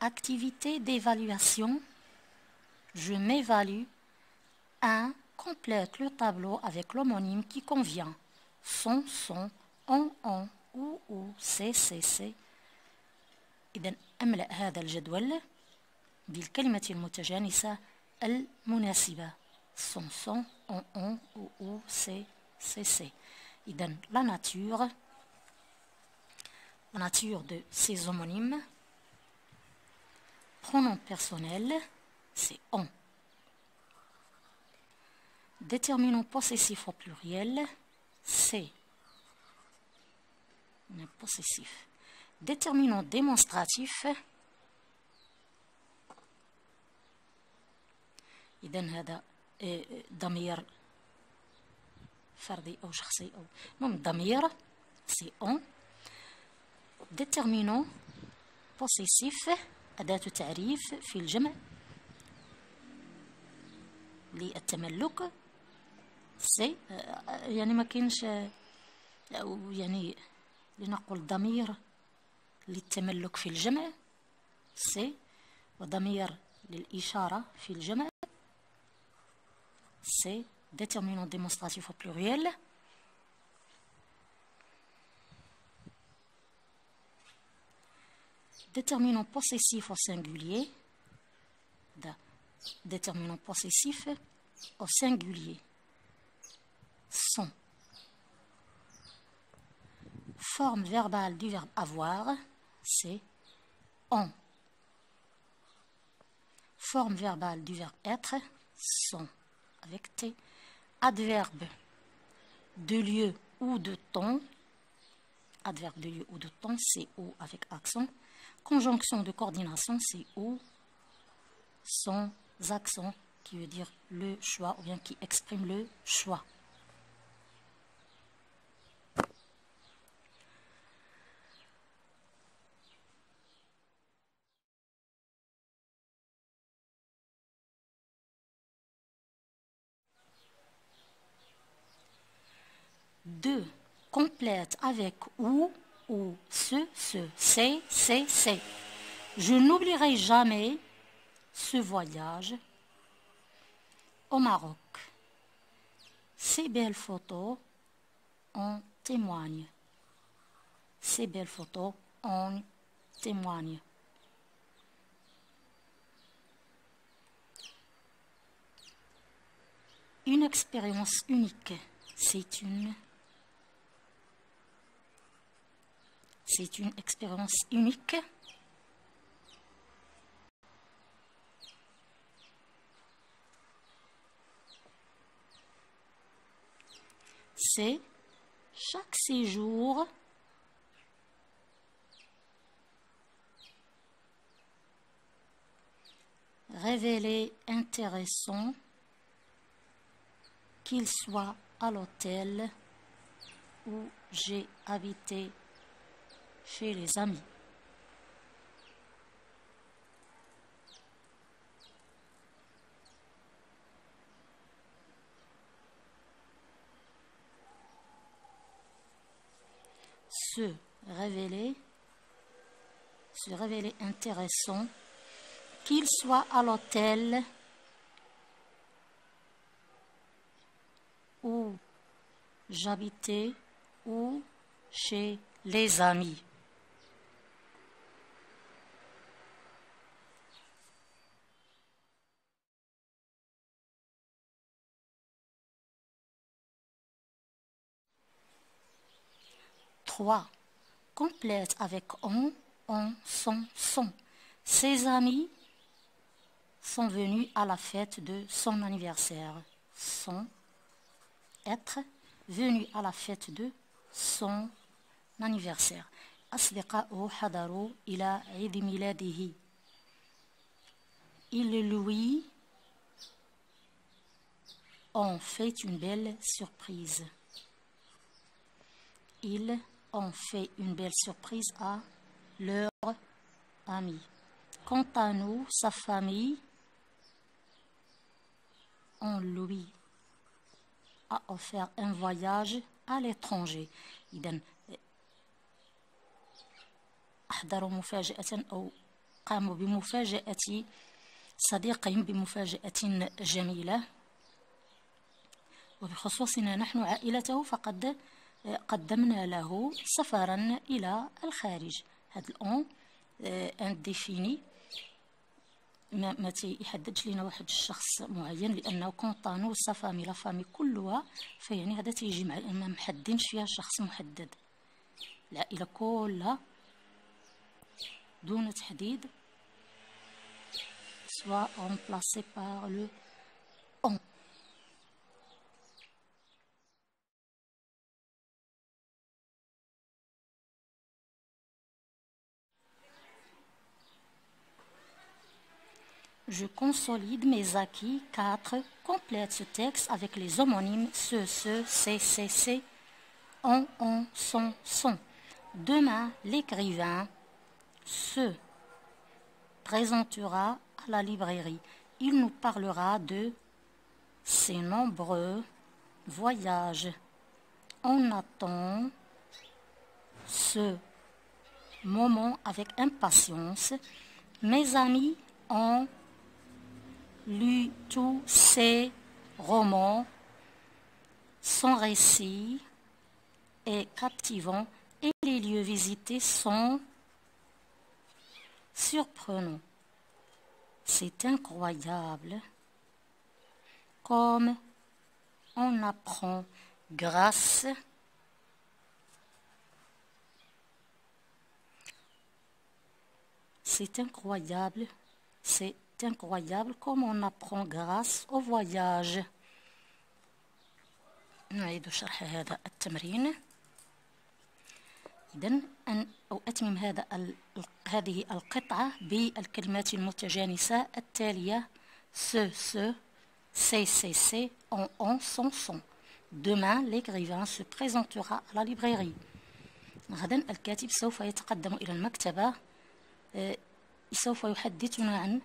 Activité d'évaluation. Je m'évalue. 1. Complète le tableau avec l'homonyme qui convient. Son, on, ou, سي. إذن أملأ هذا الجدول بالكلمة المتجانسة المناسبة. Son, on, ou, c'est. إذن la nature de ces homonymes. Pronom personnel, c'est on. Déterminant possessif au pluriel, c'est. Possessif. Déterminant démonstratif. إذن هذا ضمير فردي أو شخصي أو ضمير c'est on. Déterminant possessif أداة تعريف في الجمع للتملك سي يعني ما كاينش أو يعني لنقول ضمير للتملك في الجمع سي وضمير للإشارة في الجمع سي. Déterminant démonstratif au pluriel. Déterminant possessif au singulier. Déterminant possessif au singulier. Sont. Forme verbale du verbe avoir, c'est on. Forme verbale du verbe être, sont, avec T. Adverbe de lieu ou de temps. Adverbe de lieu ou de temps, c'est ou avec accent. Conjonction de coordination, c'est ou sans accent, qui veut dire le choix ou bien qui exprime le choix. Deux, complète avec ou, c'est. Je n'oublierai jamais ce voyage au Maroc. Ces belles photos en témoignent. Ces belles photos en témoignent. Une expérience unique, c'est une expérience unique. C'est chaque séjour révélé intéressant, qu'il soit à l'hôtel où j'ai habité chez les amis. Se révéler intéressant, qu'il soit à l'hôtel où j'habitais ou chez les amis. Trois, complète avec on, son. Ses amis sont venus à la fête de son anniversaire. Sont, être, venus à la fête de son anniversaire. أصدقاؤه حضروا إلى عيد ميلاده. Ils lui ont fait une belle surprise. Ils ont fait une belle surprise à leur ami. Quant à nous, sa famille, on lui a offert un voyage à l'étranger. إذن أحضروا مفاجأة أو قاموا بمفاجأة صديقهم بمفاجأة جميلة، وبخصوصنا نحن عائلته فقد قدمنا له سفرا إلى الخارج. هذا الأون انديفيني ما تيحددش لنا واحد الشخص معين، لأنه كونطانو سا فامي لا فامي كلها، فيعني هذا تيجي مع ما محددينش فيها شخص محدد، العائلة كلها دون تحديد soit remplacé par le on. Je consolide mes acquis. 4. Complète ce texte avec les homonymes ce, c'est, on, son. Demain, l'écrivain se présentera à la librairie. Il nous parlera de ses nombreux voyages. On attend ce moment avec impatience. Mes amis ont lu tous ses romans. Son récit est captivant et les lieux visités sont surprenants. C'est incroyable comme on apprend grâce C'est incroyable comme on apprend grâce au voyage. نعيد شرح هذا التمرين. إذن أتمم هذه القطعة بالكلمات المتجانسة التالية: ce, c'est, on, son. Demain, l'écrivain se présentera à la librairie. غدا الكاتب سوف يتقدم إلى المكتبة، سوف يحدثنا عن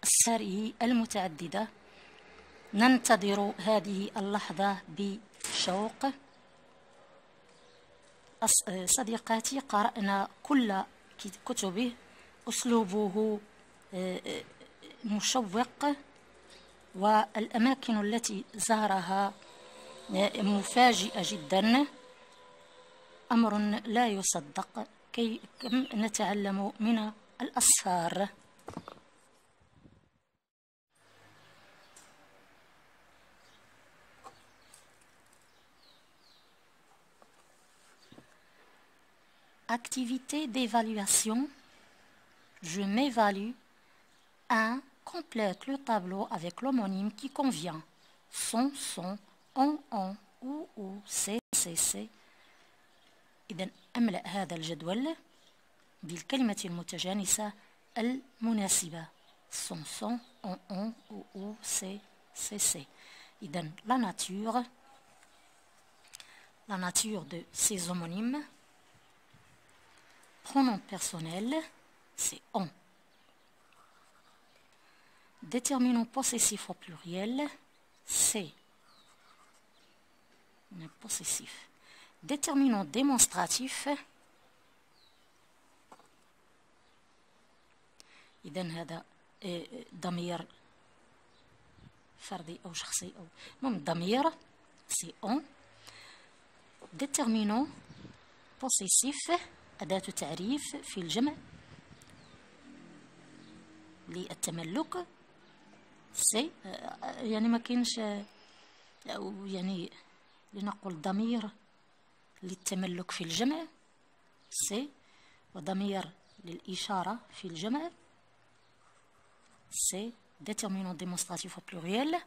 أسفاره المتعددة. ننتظر هذه اللحظة بشوق. صديقاتي، قرأنا كل كتبه، أسلوبه مشوق، والأماكن التي زارها مفاجئة جدا، أمر لا يصدق. كم نتعلم من الأسفار. Activité d'évaluation. Je m'évalue. 1. Complète le tableau avec l'homonyme qui convient. Son, on, ou, c'est. إذن أملأ هذا الجدول بالكلمة المتجانسة المناسبة. son, on, ou, c'est. إذن la nature de ces homonymes. Pronom personnel, c'est on. Déterminant possessif au pluriel, c'est possessif. Déterminant démonstratif. إذن هذا ضمير فردي أو شخصي أو المهم ضمير، c'est on. Déterminant possessif، أداة تعريف في الجمع للتملك. سي يعني ما كاينش، يعني لنقول ضمير للتملك في الجمع سي، وضمير للإشارة في الجمع سي. déterminant démonstratif au pluriel.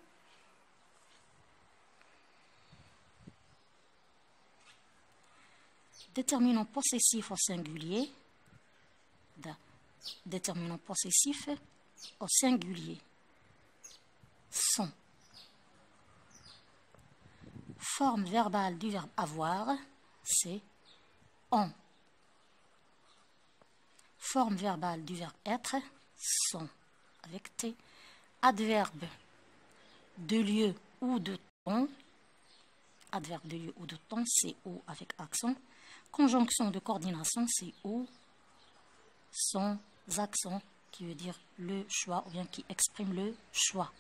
Déterminant possessif au singulier. Déterminant possessif au singulier. Sont. Forme verbale du verbe avoir, c'est on. Forme verbale du verbe être, sont, avec T. Adverbe de lieu ou de ton. Adverbe de lieu ou de ton, c'est ou avec accent. Conjonction de coordination, c'est ou, sans accent, qui veut dire le choix ou bien qui exprime le choix.